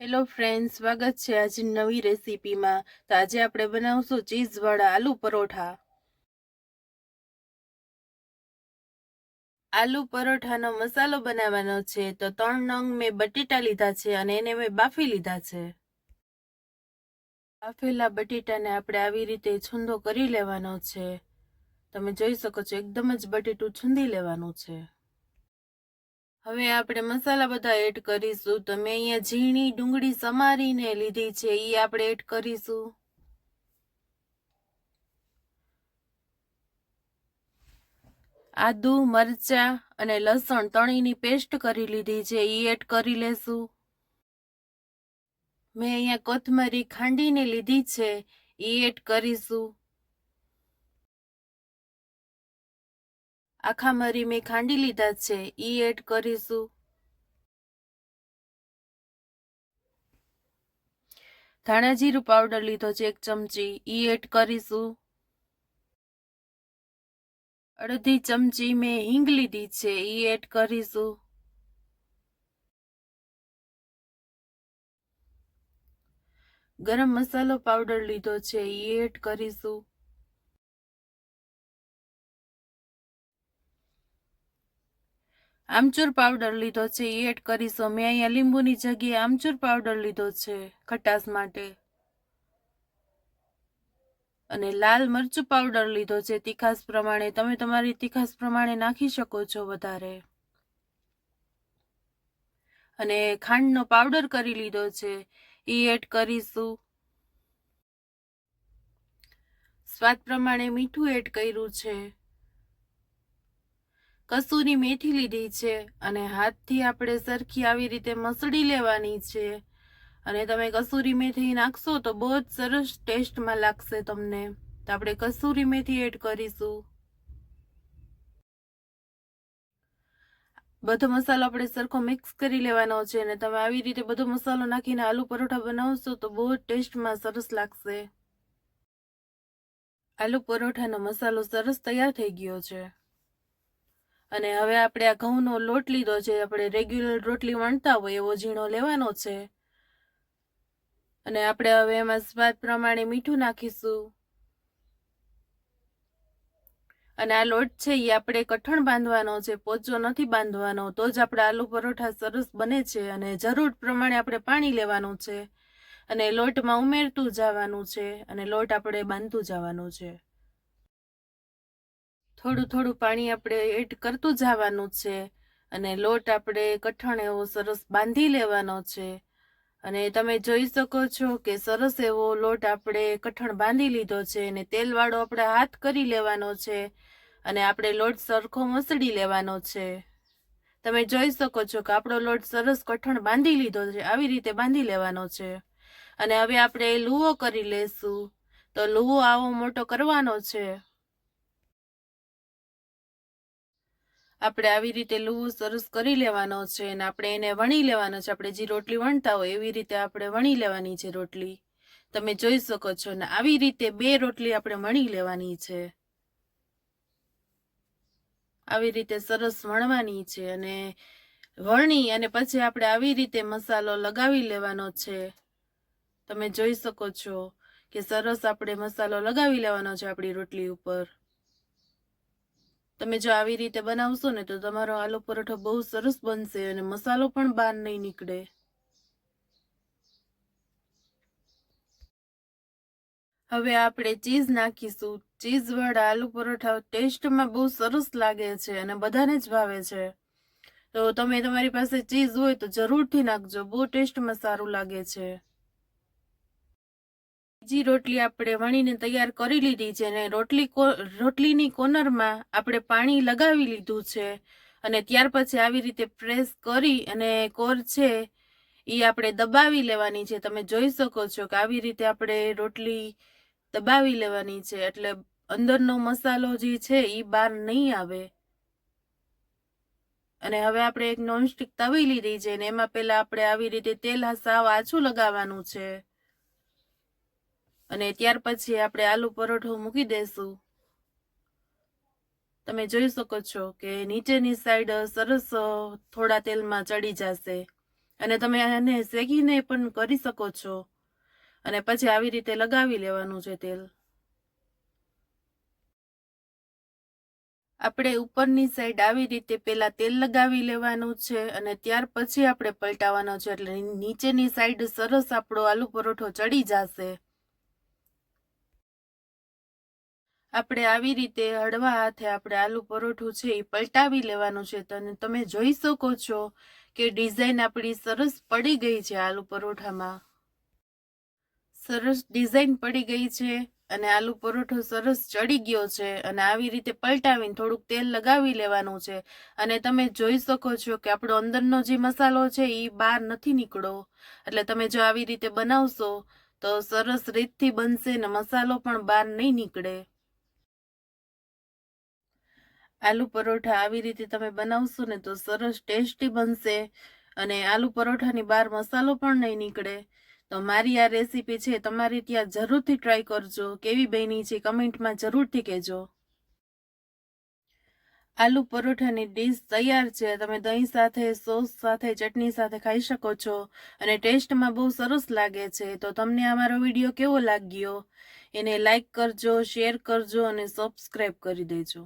Hello friends, સ્વાગત છે આજની નવી રેસીપીમાં। તો આજે આપણે બનાવશું ચીઝવાળા આલુ પરોઠા। આલુ પરોઠાનો મસાલો બનાવવાનો છે। તો 3 નંગ મેં બટેટા લીધા છે અને એને મેં બાફી લીધા છે। બાફેલા બટેટાને આપણે આવી રીતે છૂંદો કરી લેવાનો છે। તમે જોઈ શકો છો એકદમ જ બટેટું છૂંદી લેવાનું છે। હવે આપણે મસાલા બધા એડ કરીશું। તો મેં અહીંયા ઝીણી ડુંગળી સમારીને લીધી છે, એ આપણે એડ કરીશું। આદુ, મરચા અને લસણ તળીની પેસ્ટ કરી લીધી છે, એ એડ કરી લેશું। મેં અહીંયા કોથમરી ખાંડીને લીધી છે, એ એડ કરીશું। આખા મરી મેં ખાંડી લીધા છે, એ એડ કરીશું। ધાણા જીરું પાવડર લીધો છે 1 ચમચી, એ એડ કરીશું। અડધી ચમચી મેં હિંગ લીધી છે, એ એડ કરીશું। ગરમ મસાલો પાવડર લીધો છે, એ એડ કરીશું। આમચૂર પાવડર લીધો છે, એ એડ કરીશું। મેં અહીંયા લીંબુની જગ્યાએ આમચૂર પાવડર લીધો છે ખટાશ માટે। અને લાલ મરચું પાવડર લીધો છે તીખાસ પ્રમાણે, તમે તમારી તીખાસ પ્રમાણે નાખી શકો છો વધારે। અને ખાંડનો પાવડર કરી લીધો છે, એ એડ કરીશું। સ્વાદ પ્રમાણે મીઠું એડ કર્યું છે। કસૂરી મેથી લીધી છે અને હાથથી આપણે સરખી આવી રીતે મસળી લેવાની છે। અને તમે કસૂરી મેથી નાખશો તો બહુ જ સરસ ટેસ્ટમાં લાગશે તમને। તો આપણે કસૂરી મેથી એડ કરીશું। બધો મસાલો આપણે સરખો મિક્સ કરી લેવાનો છે અને તમે આવી રીતે બધો મસાલો નાખીને આલુ પરોઠા બનાવશો તો બહુ જ ટેસ્ટમાં સરસ લાગશે। આલુ પરોઠાનો મસાલો સરસ તૈયાર થઈ ગયો છે। અને હવે આપણે આ ઘઉંનો લોટ લીધો છે, આપણે રેગ્યુલર રોટલી વણતા હોય એવો ઝીણો લેવાનો છે। અને આપણે હવે એમાં સ્વાદ પ્રમાણે મીઠું નાખીશું। અને આ લોટ છે એ આપણે કઠણ બાંધવાનો છે, પોચો નથી બાંધવાનો, તો જ આપણા આલુ પરોઠા સરસ બને છે। અને જરૂર પ્રમાણે આપણે પાણી લેવાનું છે અને લોટમાં ઉમેરતું જવાનું છે અને લોટ આપણે બાંધતું જવાનું છે। થોડું થોડું પાણી આપણે એડ કરતું જવાનું છે અને લોટ આપણે કઠણ એવો સરસ બાંધી લેવાનો છે। અને તમે જોઈ શકો છો કે સરસ એવો લોટ આપણે કઠણ બાંધી લીધો છે અને તેલવાળો આપણે હાથ કરી લેવાનો છે અને આપણે લોટ સરખો મસળી લેવાનો છે। તમે જોઈ શકો છો કે આપણો લોટ સરસ કઠણ બાંધી લીધો છે, આવી રીતે બાંધી લેવાનો છે। અને હવે આપણે લુવો કરી લેશું। તો લુવો આવો મોટો કરવાનો છે। આપણે આવી રીતે લુવો સરસ કરી લેવાનો છે અને આપણે એને વણી લેવાનો છે। આપણે જે રોટલી વણતા હોય એવી રીતે આપણે વણી લેવાની છે રોટલી। તમે જોઈ શકો છો ને આવી રીતે 2 રોટલી આપણે વણી લેવાની છે। આવી રીતે સરસ વણવાની છે અને વણી અને પછી આપણે આવી રીતે મસાલો લગાવી લેવાનો છે। તમે જોઈ શકો છો કે સરસ આપણે મસાલો લગાવી લેવાનો છે આપણી રોટલી ઉપર। તમે જો આવી રીતે બનાવશો ને તો તમારો આલુ પરોઠો બહુ સરસ બનશે અને મસાલો પણ બહાર નહીં નીકળે। હવે આપણે ચીઝ નાખીશું। ચીઝ વાળા આલુ પરોઠા ટેસ્ટમાં બહુ સરસ લાગે છે અને બધાને જ ભાવે છે। તો તમે તમારી પાસે ચીઝ હોય તો જરૂરથી નાખજો, બહુ ટેસ્ટમાં સારું લાગે છે। બીજી રોટલી આપણે વણીને તૈયાર કરી લીધી છે અને રોટલીની કોર્નરમાં આપણે પાણી લગાવી લીધું છે અને ત્યાર પછી આવી રીતે પ્રેસ કરી અને કોર છે એ આપણે દબાવી લેવાની છે। તમે જોઈ શકો છો કે આવી રીતે આપણે રોટલી દબાવી લેવાની છે એટલે અંદરનો મસાલો જે છે એ બહાર નહીં આવે। અને હવે આપણે એક નોનસ્ટિક તવી લીધી છે અને એમાં પહેલા આપણે આવી રીતે તેલ સાવ આછું લગાવવાનું છે અને ત્યાર પછી આપણે આલુ પરોઠો મૂકી દેશું। તમે જોઈ શકો છો કે નીચેની સાઈડ સરસ થોડા તેલમાં ચડી જશે અને તમે આને શેકીને પણ કરી શકો છો અને પછી આવી રીતે લગાવી લેવાનું છે તેલ. આપણે ઉપરની સાઈડ આવી રીતે પેલા તેલ લગાવી લેવાનું છે અને ત્યાર પછી આપણે પલટાવવાનો છે, એટલે નીચેની સાઈડ સરસ આપણો આલુ પરોઠો ચડી જશે. આપણે આવી રીતે હળવા હાથે આપણે આલુ પરોઠું છે એ પલટાવી લેવાનું છે. તમે જોઈ શકો છો કે ડિઝાઇન આપણી સરસ પડી ગઈ છે. આલુ પરોઠામાં સરસ ડિઝાઇન પડી ગઈ છે અને આલુ પરોઠો સરસ ચડી ગયો છે. અને આવી રીતે પલટાવીને થોડુંક તેલ લગાવી લેવાનું છે અને તમે જોઈ શકો છો કે આપણો અંદરનો જે મસાલો છે એ બહાર નથી નીકળો. એટલે તમે જો આવી રીતે બનાવશો તો સરસ રીતથી બનશે ને મસાલો પણ બહાર નહીં નીકળે. આલુ પરોઠા આવી રીતે તમે બનાવશો ને તો સરસ ટેસ્ટી બનશે અને આલુ પરોઠાની બહાર મસાલો પણ નહીં નીકળે. તો મારી આ રેસીપી છે તમારી ત્યાં જરૂરથી ટ્રાય કરજો. કેવી બની છે કમેન્ટમાં જરૂરથી કહેજો. આલુ પરોઠાની ડીશ તૈયાર છે. તમે દહીં સાથે, સોસ સાથે, ચટણી સાથે ખાઈ શકો છો અને ટેસ્ટમાં બહુ સરસ લાગે છે. તો તમને આ મારો વિડીયો કેવો લાગ્યો એને લાઈક કરજો, શેર કરજો અને સબસ્ક્રાઈબ કરી દેજો.